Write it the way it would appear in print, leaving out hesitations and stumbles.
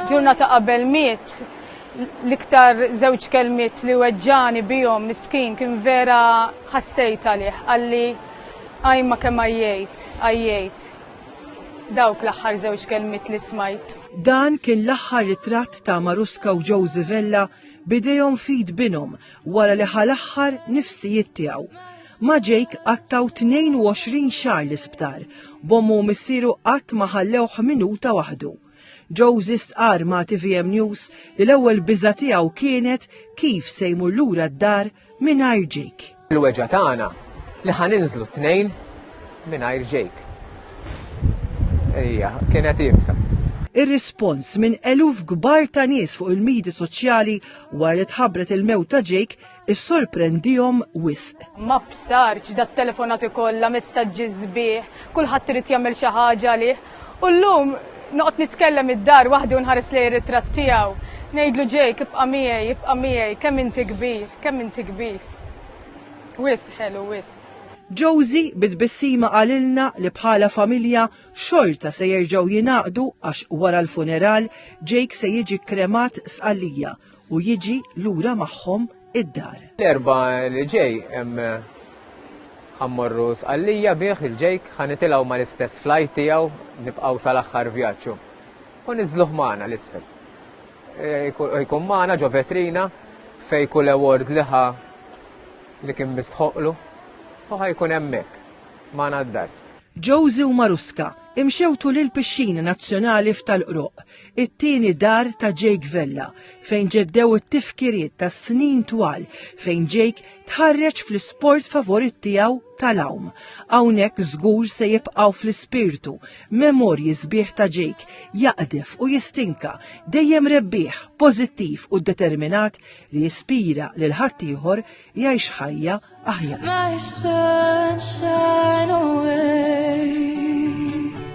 ġurnata qabel miet l-iktar żewġ kelmiet li weġġani bihom miskin kien vera ħassejt għalih, għalli għajma kemm għajjejt. Dawk l-aħħar żewġ kelmiet li smajt. Dan kien l-aħħar ritratt ta' Maruska u Josie Vella bidejhom fid binhom wara li ħal-aħħar nifsijiet tiegħu. Ma' Jake għattaw 22 xahar l-isptar, bommu missieru qatt ma ħallewh minuta waħdu. Josie stqar ma' TVM News li l-ewwel biża' tiegħu kienet kif se jmur lura d-dar mingħajr Jake. Il-weġa tagħna li ħaninżlu t-tnejn mingħajr Jake. Ejja, kienet ibsa. Ir-rispons minn eluf kbar ta' nies fuq il-midi soċjali wara li tħabbret il-mewt ta' Jake issorprendihom wisq. Ma bsarx dat telefonati kollha messaġġi sbieħ, kulħadd irid jagħmel xi ħaġa għalih. U llum noqgħod nitkellem id-dar waħdi u nħares lejn ir-ritratt tiegħu. Ngħidlu Jake ibqa' miegħi, kemm inti kbir. Wisq ħelu wisq. Josie bitbissima qalilna li bħala familja xorta se jerġgħu jingħaqdu għax wara l-funeral Jake se jiġi kremat sqallija u jiġi lura magħhom id-dar. L-erba li ġej ħammorru sqallija bih il-Jake ħanitilgħu mal-istess flight tiegħu nibqgħu sal-aħħar vjaġġu. U niżluh magħna l-isfel. Jkun magħna ġo vetrina fejn kull award liħa li kien mistħoqlu. U ħajkun hemmhekk magħna d-dar. Josie u Maruska imxewtu lil pixxina nazzjonali f'Tal-Qroq, it-tieni dar ta' Jake Vella, fejn ġeddew it-tifkiriet ta' snin twal fejn Jake tħarreġ fl-isport favorit tiegħu tal-għawm. Hawnhekk żgur se jibqgħu fl-ispirtu memorji sbieħ ta' Jake jaqdef u jistinka dejjem rebbieħ, pożittiv u determinat li jispira lil ħaddieħor jgħix ħajja aħjar.